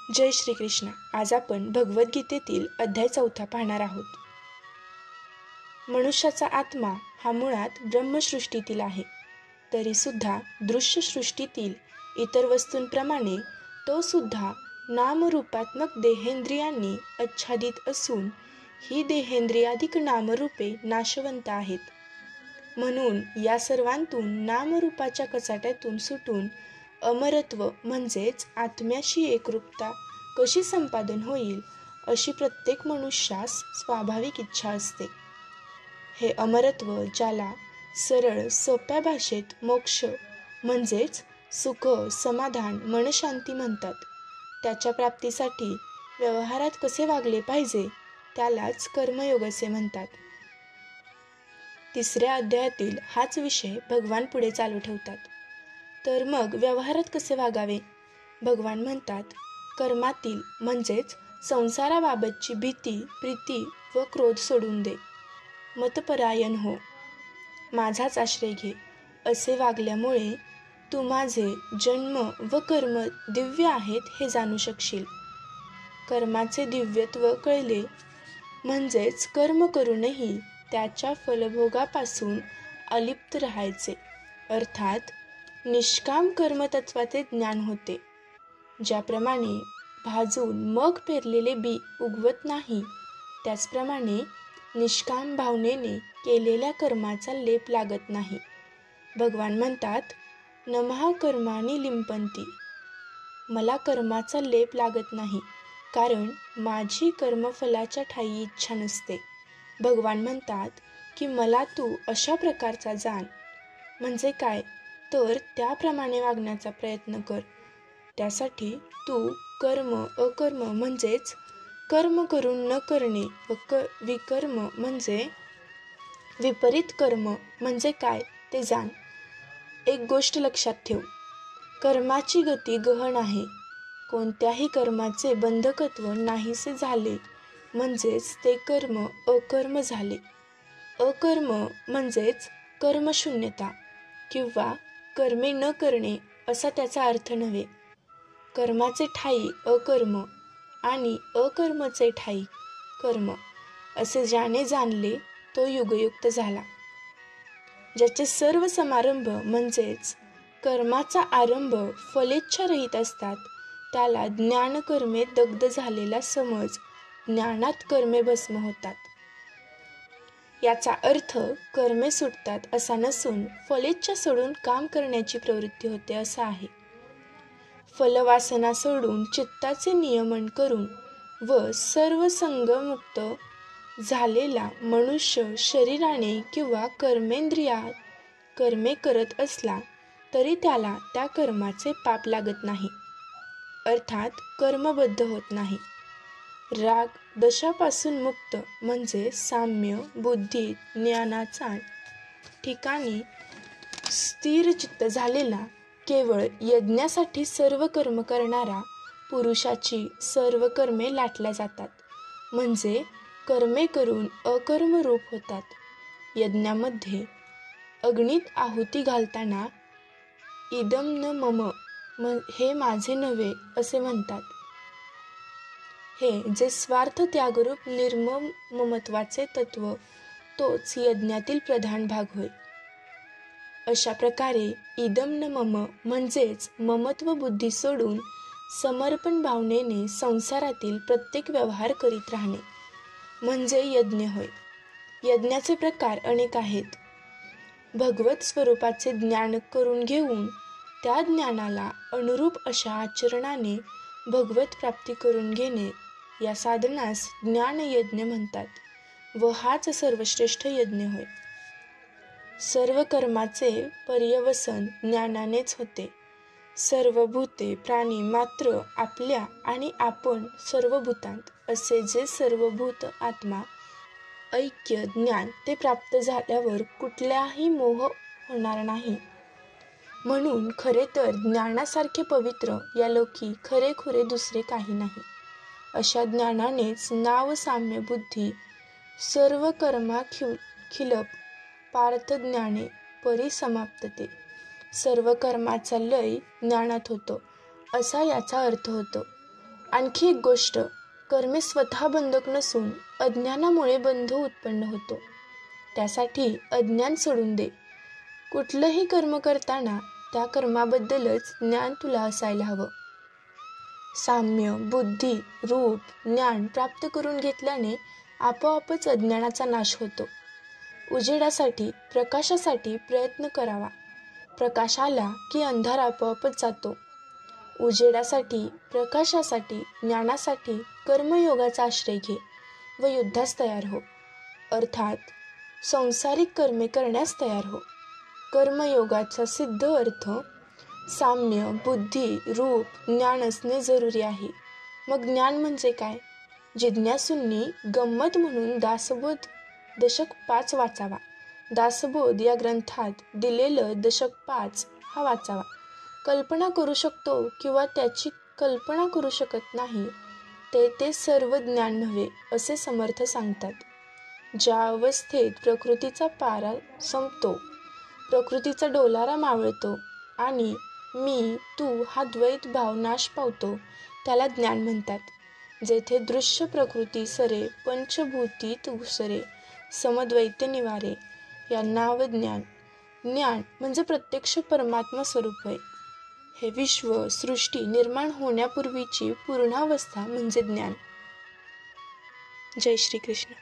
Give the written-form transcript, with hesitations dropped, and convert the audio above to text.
जय श्रीकृष्ण. आज आपण भगवद्गीतेतील अध्याय 4 पाहणार आहोत. मनुष्याचा आत्मा हा मुळात ब्रह्मसृष्टीतील आहे. तरी सुद्धा दृश्य सृष्टीतील इतर वस्तूंप्रमाणे तो सुद्धा नामरूपात्मक देहेंद्रियांनी आच्छादित असून ही देहेंद्रियाधिक नामरूपे नाशवंत आहेत. म्हणून या सर्वांतून नामरूपाच्या कचाट्यातून सुटून अमरत्व म्हणजेच आत्म्याशी एकरूपता कशी संपादन होईल अशी प्रत्येक मनुष्यास स्वाभाविक इच्छा असते. हे अमरत्व ज्याला सरळ सोप्या भाषेत मोक्ष म्हणजेच सुख समाधान मनशांती म्हणतात, त्याच्या प्राप्तीसाठी व्यवहारात कसे वागले पाहिजे त्यालाच कर्मयोग असे म्हणतात. 3ऱ्या अध्यायातील हाच विषय भगवान पुढे चालू ठेवतात. तर मग व्यवहारात कसे वागावे? भगवान म्हणतात, कर्मातील म्हणजेच संसाराबाबतची भीती प्रीती व क्रोध सोडून दे. मतपरायण हो, माझाच आश्रय घे. असे वागल्यामुळे तू माझे जन्म व कर्म दिव्य आहेत हे जाणू शकशील. कर्माचे दिव्यत्व कळले म्हणजेच कर्म करूनही त्याच्या फलभोगापासून अलिप्त राहायचे, अर्थात निष्काम कर्मतत्वाचे ज्ञान होते. ज्याप्रमाणे भाजून मग पेरलेले बी उगवत नाही, त्याचप्रमाणे निष्काम भावनेने केलेल्या कर्माचा लेप लागत नाही. भगवान म्हणतात, नमः कर्माणि लिंपंती. मला कर्माचा लेप लागत नाही, कारण माझी कर्मफलाच्या ठायी इच्छा नसते. भगवान म्हणतात की मला तू अशा प्रकारचा जाण. म्हणजे काय? तर त्याप्रमाणे वागण्याचा प्रयत्न कर. त्यासाठी तू कर्म अकर्म म्हणजेच कर्म करून न करणे व विकर्म म्हणजे विपरीत कर्म म्हणजे काय ते जाण. एक गोष्ट लक्षात ठेव, कर्माची गती गहन आहे. कोणत्याही कर्माचे बंधकत्व नाहीसे झाले म्हणजेच ते कर्म अकर्म झाले. अकर्म म्हणजेच कर्मशून्यता किंवा कर्मे न करणे असा त्याचा अर्थ नव्हे. कर्माचे ठायी अकर्म आणि अकर्मचे ठायी कर्म असे ज्याने जाणले तो युगयुक्त झाला. ज्याचे सर्व समारंभ म्हणजेच कर्माचा आरंभ फलेच्छारहित असतात, त्याला ज्ञानकर्मे दग्ध झालेला समज ज्ञानात कर्मे भस्म होतात. याचा अर्थ कर्मे सुटतात असा नसून फलेच्छा सोडून काम करण्याची प्रवृत्ती होते असा आहे. फलवासना सोडून चित्ताचे नियमन करून व सर्व संगमुक्त झालेला मनुष्य शरीराने किंवा कर्मेंद्रियात कर्मे करत असला तरी त्याला त्या कर्माचे पाप लागत नाही, अर्थात कर्मबद्ध होत नाही. राग दशापासून मुक्त म्हणजे साम्य बुद्धी ज्ञानाचा ठिकाणी स्थिर चित्त झालेला केवळ यज्ञासाठी सर्व कर्म करणारा पुरुषाची सर्व कर्मे लाटल्या जातात, म्हणजे कर्मे करून अकर्म रूप होतात. यज्ञामध्ये अग्नीत आहुती घालताना इदम न मम हे माझे नव्हे असे म्हणतात. हे जे स्वार्थ त्यागरूप निर्मम ममत्वाचे तत्व तोच यज्ञातील प्रधान भाग होय. अशा प्रकारे इदम न मम म्हणजेच ममत्व बुद्धी सोडून समर्पण भावनेने संसारातील प्रत्येक व्यवहार करीत राहणे म्हणजे यज्ञ होय. यज्ञाचे प्रकार अनेक आहेत. भगवत स्वरूपाचे ज्ञान करून घेऊन त्या ज्ञानाला अनुरूप अशा आचरणाने भगवत प्राप्ती करून घेणे या साधनास ज्ञानयज्ञ म्हणतात व हाच सर्वश्रेष्ठ यज्ञ होय. सर्व कर्माचे पर्यवसन ज्ञानानेच होते. सर्व भूते प्राणी मात्र आपल्या आणि आपण सर्व भूतांत असे जे सर्वभूत आत्मा ऐक्य ज्ञान ते प्राप्त झाल्यावर कुठलाही मोह होणार नाही. म्हणून खरे तर ज्ञानासारखे पवित्र या लोकी खरेखुरे दुसरे काही नाही. अशा ज्ञानानेच नाव साम्य बुद्धी सर्व कर्मा खिलप पार्थ ज्ञाने परिसमाप्तते. सर्व कर्माचा लय ज्ञानात होतो असा याचा अर्थ होतो. आणखी एक गोष्ट, कर्मे स्वतः बंधक नसून अज्ञानामुळे बंध उत्पन्न होतो. त्यासाठी अज्ञान सोडून दे. कुठलंही कर्म करताना त्या कर्माबद्दलच ज्ञान तुला असायला हवं. साम्य, बुद्धी, रूप, ज्ञान प्राप्त करून घेतल्याने आपोआपच अज्ञानाचा नाश होतो. उजेडासाठी, प्रकाशासाठी प्रयत्न करावा. प्रकाश आला की अंधार आपोआपच जातो. उजेडासाठी, प्रकाशासाठी, ज्ञानासाठी कर्मयोगाचा आश्रय घे व युद्धास तयार हो. अर्थात सांसारिक कर्मे करण्यास तयार हो. कर्मयोगाचा सिद्ध अर्थ साम्य, बुद्धी, रूप, ज्ञान असणे जरुरी आहे. मग ज्ञान म्हणजे काय? जिज्ञासूंनी गंमत म्हणून दासबोध दशक 5 वाचावा. दासबोध या ग्रंथात दिलेलं दशक 5 हा वाचावा. कल्पना करू शकतो किंवा त्याची कल्पना करू शकत नाही ते सर्व ज्ञान नव्हे असे समर्थ सांगतात. ज्या अवस्थेत प्रकृतीचा पारा संपतो, प्रकृतीचा डोलारा मावळतो आणि मी तू हा द्वैत भाव नाश पावतो त्याला ज्ञान म्हणतात. जेथे दृश्य प्रकृती सरे, पंचभूतीत उसरे, समद्वैत निवारे या नाव ज्ञान. ज्ञान म्हणजे प्रत्यक्ष परमात्मा स्वरूप होय. हे विश्व सृष्टी निर्माण होण्यापूर्वीची पूर्णावस्था म्हणजे ज्ञान. जय श्री कृष्ण.